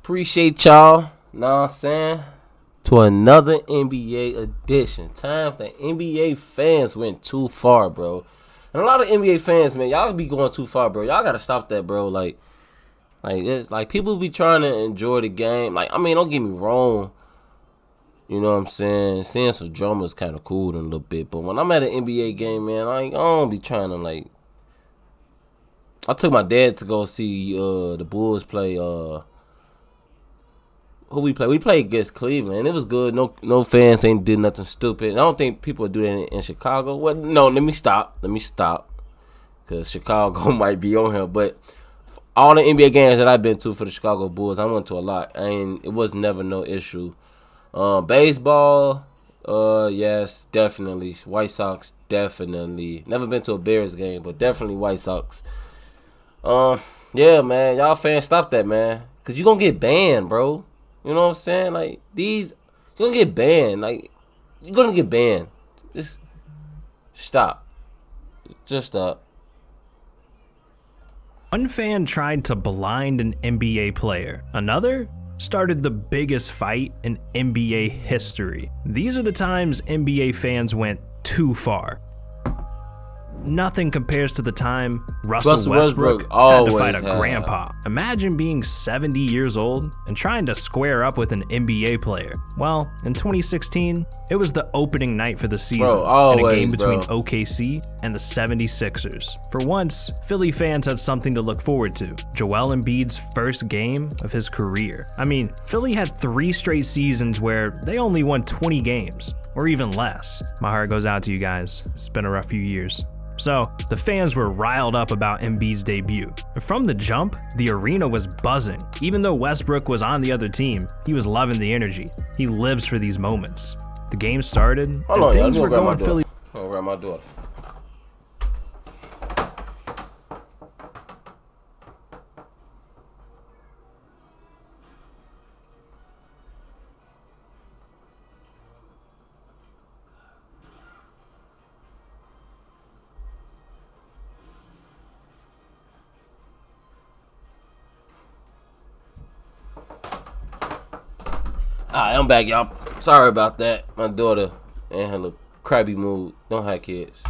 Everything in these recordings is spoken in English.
Appreciate y'all. Know what I'm saying? To another NBA edition. Time for NBA fans went too far, bro. And a lot of NBA fans, man, y'all be going too far, bro. Y'all gotta stop that, bro. Like people be trying to enjoy the game. Like, I mean, don't get me wrong. You know what I'm saying? Seeing some drama is kind of cool in a little bit. But when I'm at an NBA game, man, I don't be trying to, like... I took my dad to go see the Bulls play... Who we play? We played against Cleveland. It was good. No fans ain't did nothing stupid. I don't think people do that in Chicago. Well, no, let me stop. Because Chicago might be on here. But all the NBA games that I've been to for the Chicago Bulls, I went to a lot. And it was never no issue. Baseball, yes, definitely. White Sox, definitely. Never been to a Bears game, but definitely White Sox. Yeah, man. Y'all fans, stop that, man. Because you're going to get banned, bro. You know what I'm saying? Like, you're going to get banned. Like, you're going to get banned. Just stop. Just stop. One fan tried to blind an NBA player. Another started the biggest fight in NBA history. These are the times NBA fans went too far. Nothing compares to the time Russell Westbrook had to fight a grandpa. Imagine being 70 years old and trying to square up with an NBA player. Well, in 2016, it was the opening night for the season in a game between OKC and the 76ers. For once, Philly fans had something to look forward to. Joel Embiid's first game of his career. I mean, Philly had 3 straight seasons where they only won 20 games, or even less. My heart goes out to you guys. It's been a rough few years. So, the fans were riled up about Embiid's debut. From the jump, the arena was buzzing. Even though Westbrook was on the other team, he was loving the energy. He lives for these moments. The game started, and things were going Philly. I'll grab my door. Alright, I'm back, y'all. Sorry about that. My daughter in her little crabby mood. Don't have kids.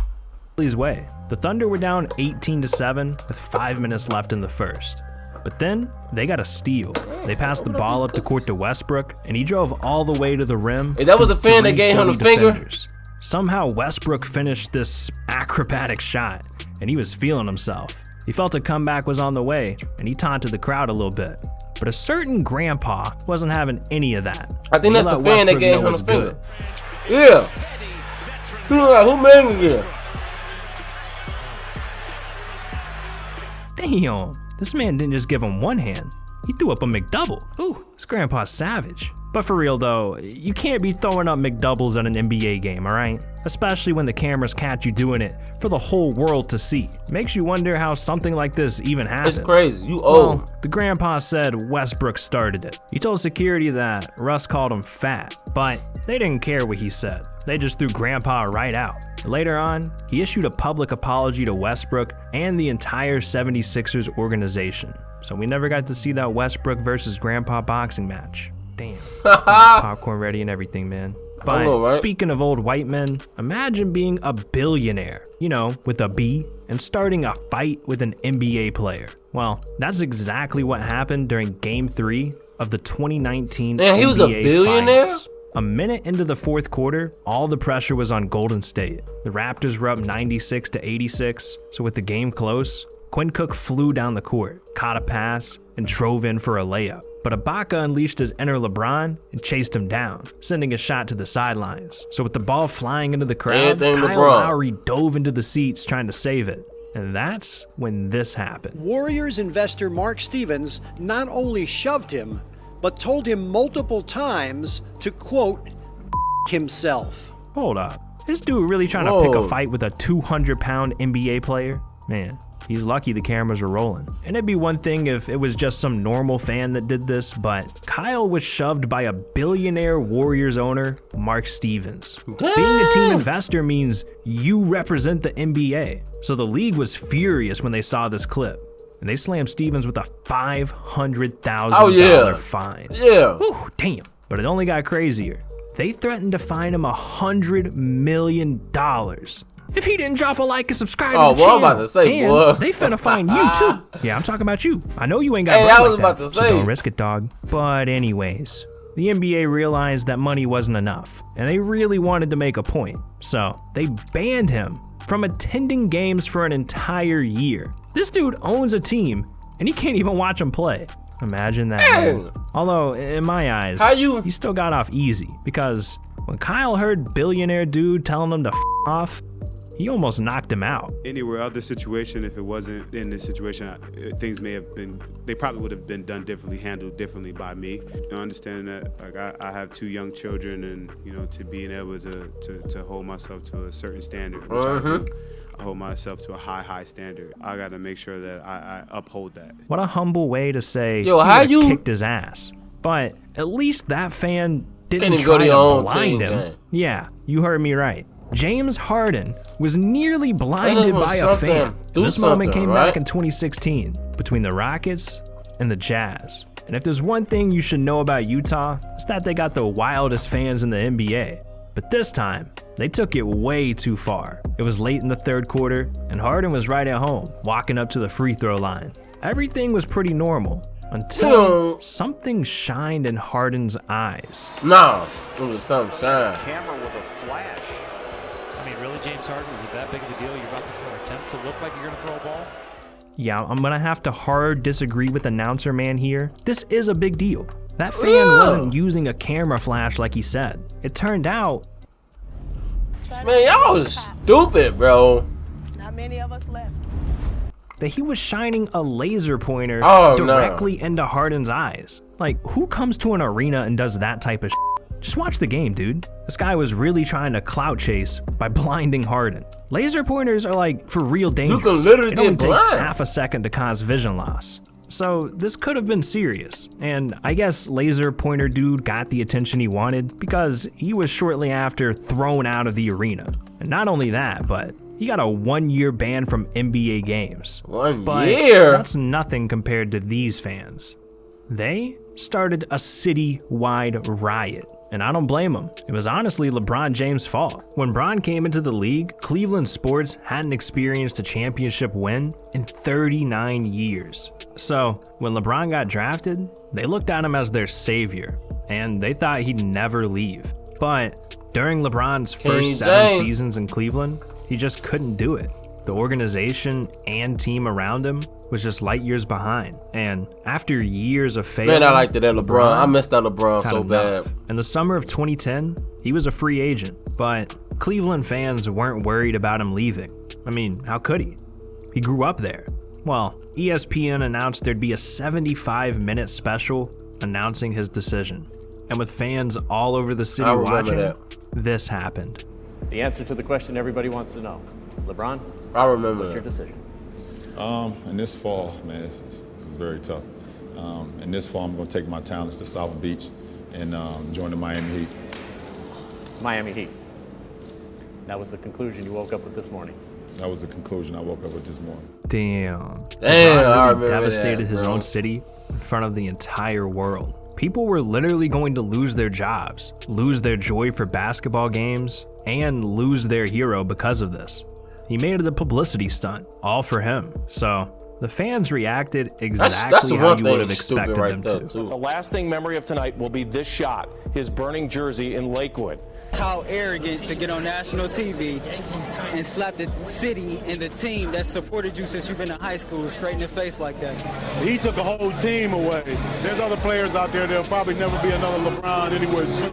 Philly's way. The Thunder were down 18-7 with 5 minutes left in the first. But then, they got a steal. They passed the ball up the court to Westbrook, and he drove all the way to the rim. Hey, that was the fan that gave him the finger? Somehow, Westbrook finished this acrobatic shot, and he was feeling himself. He felt a comeback was on the way, and he taunted the crowd a little bit. But a certain grandpa wasn't having any of that. I think that's the fan that gave him the finger. Yeah. Who made me again? Damn, this man didn't just give him one hand. He threw up a McDouble. Ooh, this grandpa's savage. But for real though, you can't be throwing up McDoubles at an NBA game, alright? Especially when the cameras catch you doing it for the whole world to see. Makes you wonder how something like this even happens. It's crazy, you old. Well, the grandpa said Westbrook started it. He told security that Russ called him fat, but they didn't care what he said. They just threw grandpa right out. Later on, he issued a public apology to Westbrook and the entire 76ers organization. So we never got to see that Westbrook versus grandpa boxing match. Damn. Popcorn ready and everything, man. But speaking of old white men, imagine being a billionaire, you know, with a B, and starting a fight with an NBA player. Well, that's exactly what happened during Game 3 of the 2019 Damn, he NBA was a billionaire? Finals. A minute into the fourth quarter, all the pressure was on Golden State. The Raptors were up 96-86, so with the game close, Quinn Cook flew down the court, caught a pass, and drove in for a layup. But Ibaka unleashed his inner LeBron and chased him down, sending a shot to the sidelines. So with the ball flying into the crowd, Kyle Lowry dove into the seats trying to save it. And that's when this happened. Warriors investor Mark Stevens not only shoved him, but told him multiple times to, quote, himself. Hold up. This dude really trying to pick a fight with a 200-pound NBA player? Man, he's lucky the cameras are rolling. And it'd be one thing if it was just some normal fan that did this, but Kyle was shoved by a billionaire Warriors owner, Mark Stevens. Being a team investor means you represent the NBA. So the league was furious when they saw this clip. and they slammed Stevens with a $500,000 fine. Yeah. Whew, damn. But it only got crazier. They threatened to fine him $100 million if he didn't drop a like and subscribe to the channel. I'm about to say, and boy. they finna fine you too. Yeah, I'm talking about you. I know you ain't got Hey, bread I was like about that, to so say. don't risk it, dog. But anyways, the NBA realized that money wasn't enough, and they really wanted to make a point. So they banned him from attending games for an entire year. This dude owns a team, and he can't even watch them play. Imagine that. Man. Although, in my eyes, he still got off easy, because when Kyle heard billionaire dude telling him to f off, he almost knocked him out. Anywhere other situation, if it wasn't in this situation, things may have been, they probably would have been done differently, handled differently by me. You know, understanding that, like, I have 2 young children, and, you know, to being able to hold myself to a certain standard, which I do. I hold myself to a high standard. I got to make sure that I uphold that. What a humble way to say Yo, he how would've you kicked his ass. But at least that fan didn't Can't try go to to your own blind team, him. man. Yeah, you heard me right. James Harden was nearly blinded by a fan. This moment came back in 2016 between the Rockets and the Jazz. And if there's one thing you should know about Utah, it's that they got the wildest fans in the NBA. But this time, they took it way too far. It was late in the third quarter, and Harden was right at home, walking up to the free throw line. Everything was pretty normal until something shined in Harden's eyes. No, it was something shine. Camera with a flash. I mean, really, James Harden, is it that big of a deal? You're about to throw an attempt to look like you're going to throw a ball? Yeah, I'm gonna have to hard disagree with announcer man here. This is a big deal. That fan wasn't using a camera flash like he said. It turned out, man, y'all was stupid, bro. Not many of us left. that he was shining a laser pointer directly into Harden's eyes. Like, who comes to an arena and does that type of shit? Just watch the game, dude. This guy was really trying to clout chase by blinding Harden. Laser pointers are like for real dangerous. You can literally it only get takes blind. half a second to cause vision loss. So this could have been serious, and I guess laser pointer dude got the attention he wanted because he was shortly after thrown out of the arena. And not only that, but he got a 1-year ban from NBA games. One year? That's nothing compared to these fans. They started a city-wide riot, and I don't blame them. It was honestly LeBron James' fault. When Bron came into the league, Cleveland sports hadn't experienced a championship win in 39 years. So when LeBron got drafted, they looked at him as their savior, and they thought he'd never leave. But during LeBron's first 7 seasons in Cleveland, he just couldn't do it. The organization and team around him was just light years behind. And after years of failing, Man, I liked that LeBron. I missed that LeBron so bad. In the summer of 2010, he was a free agent, but Cleveland fans weren't worried about him leaving. I mean, how could he? He grew up there. Well, ESPN announced there'd be a 75-minute special announcing his decision. And with fans all over the city watching, this happened. The answer to the question everybody wants to know. LeBron, I remember what's your decision? In this fall, man, it's very tough. In this fall, I'm going to take my talents to South Beach and join the Miami Heat. Miami Heat. That was the conclusion you woke up with this morning. That was the conclusion I woke up with this morning. Damn. LeBron really devastated his own city in front of the entire world. People were literally going to lose their jobs, lose their joy for basketball games, and lose their hero because of this. He made it a publicity stunt, all for him. So the fans reacted exactly how you would have expected them to. The lasting memory of tonight will be this shot, his burning jersey in Lakewood. How arrogant to get on national TV and slap the city and the team that supported you since you've been in high school straight in the face like that. He took a whole team away. There's other players out there, there'll probably never be another LeBron anywhere soon.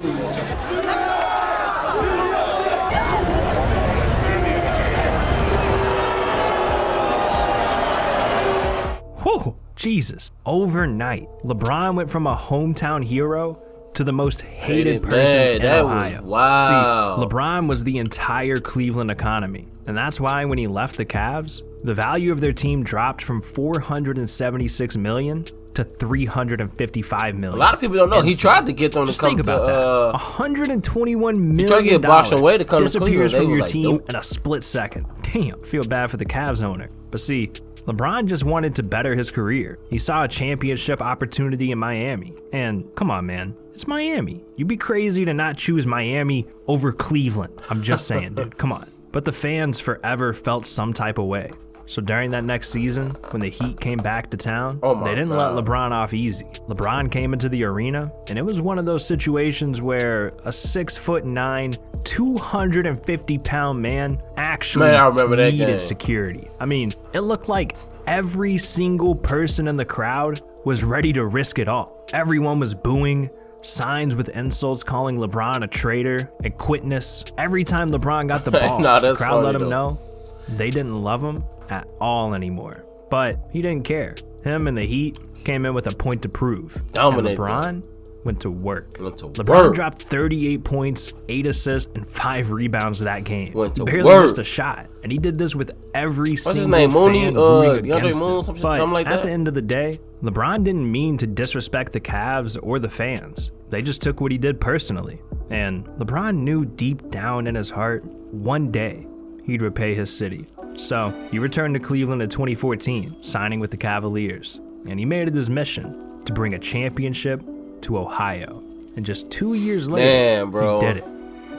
Whew, Jesus. Overnight, LeBron went from a hometown hero to the most hated person in Ohio. Wow. See, LeBron was the entire Cleveland economy. And that's why when he left the Cavs, the value of their team dropped from $476 million to $355 million. A lot of people don't know. He tried to get them to come to that. $121 million he tried to get Bosh and Wade to come disappears to Cleveland. from your team in a split second. Damn, feel bad for the Cavs owner. But see, LeBron just wanted to better his career. He saw a championship opportunity in Miami. And come on, man, it's Miami. You'd be crazy to not choose Miami over Cleveland. I'm just saying, dude, come on. But the fans forever felt some type of way. So during that next season, when the Heat came back to town, they didn't let LeBron off easy. LeBron came into the arena, and it was one of those situations where a 6'9", 250-pound man actually needed security. I mean, it looked like every single person in the crowd was ready to risk it all. Everyone was booing, signs with insults calling LeBron a traitor and quitness. Every time LeBron got the ball, the crowd let him know they didn't love him at all anymore. But he didn't care. Him and the Heat came in with a point to prove. And LeBron went to work. LeBron dropped 38 points, 8 assists, and 5 rebounds that game. Barely missed a shot. And he did this with every single fan rooting against him. But at the end of the day, LeBron didn't mean to disrespect the Cavs or the fans. They just took what he did personally. And LeBron knew deep down in his heart, one day, he'd repay his city. So he returned to Cleveland in 2014, signing with the Cavaliers. And he made it his mission to bring a championship to Ohio. And just 2 years later, he did it.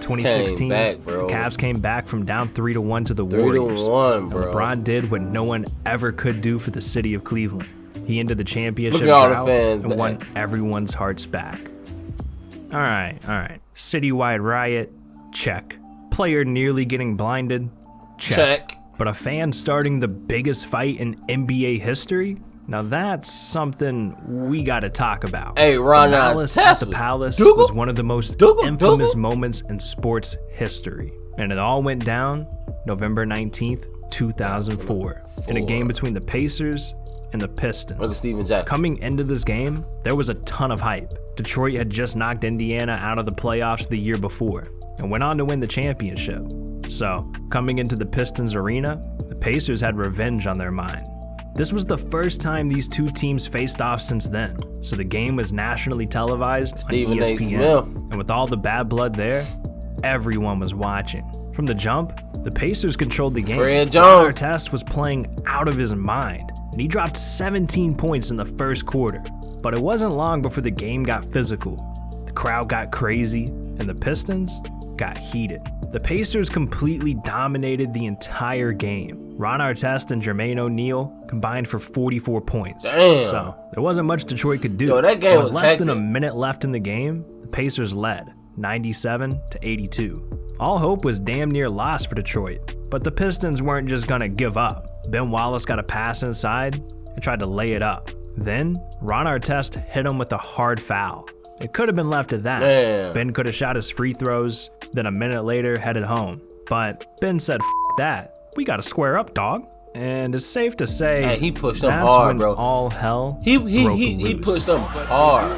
2016, the Cavs came back from down 3-1 to the Warriors. 3-1, bro. And LeBron did what no one ever could do for the city of Cleveland. He ended the championship drought and won everyone's hearts back. All right. Citywide riot, check. Player nearly getting blinded, check. But a fan starting the biggest fight in NBA history? Now that's something we gotta talk about. Hey, Ron, the Malice at the Palace was one of the most infamous moments in sports history. And it all went down November 19th, 2004, in a game between the Pacers and the Pistons. With Steven Jackson. Coming into this game, there was a ton of hype. Detroit had just knocked Indiana out of the playoffs the year before and went on to win the championship. So, coming into the Pistons arena, the Pacers had revenge on their mind. This was the first time these two teams faced off since then, so the game was nationally televised on ESPN. And with all the bad blood there, everyone was watching. From the jump, the Pacers controlled the game. Ron Artest was playing out of his mind, and he dropped 17 points in the first quarter. But it wasn't long before the game got physical. The crowd got crazy, and the Pistons got heated. The Pacers completely dominated the entire game. Ron Artest and Jermaine O'Neal combined for 44 points. Damn. So there wasn't much Detroit could do. Yo, that game was with less hectic. than a minute left in the game, the Pacers led 97-82. All hope was damn near lost for Detroit, but the Pistons weren't just gonna give up. Ben Wallace got a pass inside and tried to lay it up. Then Ron Artest hit him with a hard foul. It could have been left at that. Damn. Ben could have shot his free throws, then a minute later headed home. But Ben said, "F that. We gotta square up, dog." And it's safe to say he pushed them that's hard, when bro. all hell He broke pushed them hard.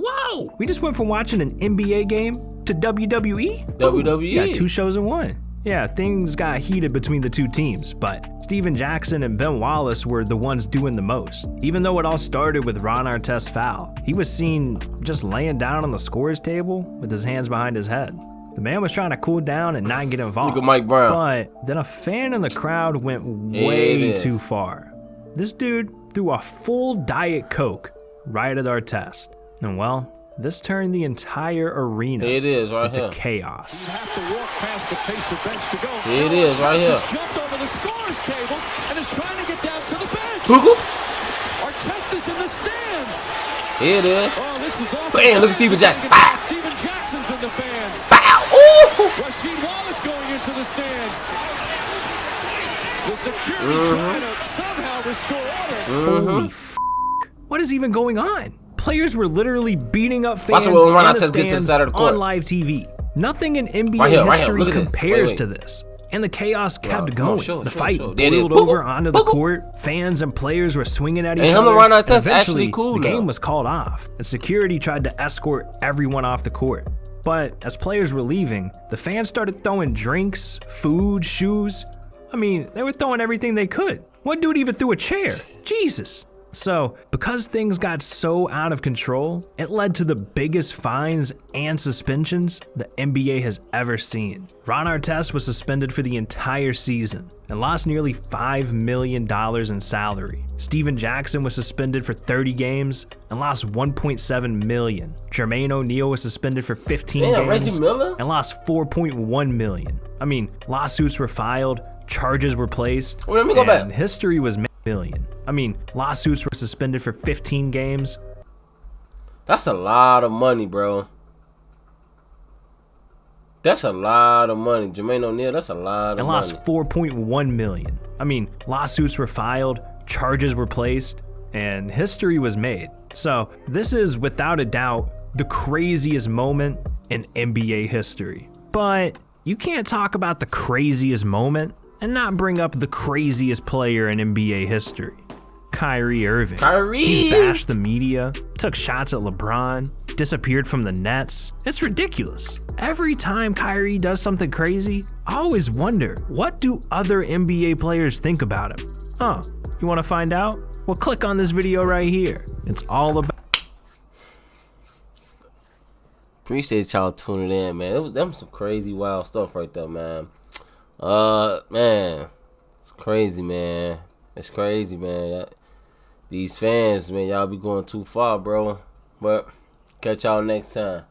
Whoa. We just went from watching an NBA game to WWE? WWE. Yeah, 2 shows in 1. Yeah, things got heated between the two teams, but Steven Jackson and Ben Wallace were the ones doing the most. Even though it all started with Ron Artest's foul, he was seen just laying down on the scorer's table with his hands behind his head. The man was trying to cool down and not get involved. Look at Mike Brown. But then a fan in the crowd went way too far. This dude threw a full Diet Coke right at Artest. And well, this turned the entire arena into chaos. You have to walk past the Pacer bench to go. Here it is, right here. Artest jumped over the scorer's table and is trying to get down to the bench. Artest is in the stands. Here it is. Oh, this is awful. Bam, look at Steven Jackson. Steven Jackson's in the fans. Bow. Ooh. Rasheed Wallace going into the stands. The security trying to somehow restore order. Holy f***. What is even going on? Players were literally beating up fans Watch when Ron in the Artest gets stands inside of the court. on live TV. Nothing in NBA history compares to this. And the chaos kept going. The fight boiled over onto the court. Fans and players were swinging at each other. Ron Artest And eventually, actually cool the now. game was called off, and security tried to escort everyone off the court. But as players were leaving, the fans started throwing drinks, food, shoes. I mean, they were throwing everything they could. One dude even threw a chair. Jesus. So, because things got so out of control, it led to the biggest fines and suspensions the NBA has ever seen. Ron Artest was suspended for the entire season and lost nearly $5 million in salary. Steven Jackson was suspended for 30 games and lost $1.7 million. Jermaine O'Neal was suspended for 15 games Reggie Miller? and lost $4.1 million. I mean, lawsuits were filed, charges were placed, Well, let me go and back. history was made. Million. I mean, lawsuits were suspended for 15 games. That's a lot of money, bro. That's a lot of money. Jermaine O'Neal, that's a lot of And money. lost $4.1 million. I mean, lawsuits were filed, charges were placed, and history was made. So, this is without a doubt the craziest moment in NBA history. But you can't talk about the craziest moment and not bring up the craziest player in NBA history. Kyrie Irving. He's bashed the media, took shots at LeBron, disappeared from the Nets. It's ridiculous. Every time Kyrie does something crazy, I always wonder, what do other NBA players think about him? You wanna find out? Well, click on this video right here. It's all about. Appreciate y'all tuning in, man. That was some crazy, wild stuff right there, man. Man, it's crazy, man. It's crazy, man. These fans, man, y'all be going too far, bro. But catch y'all next time.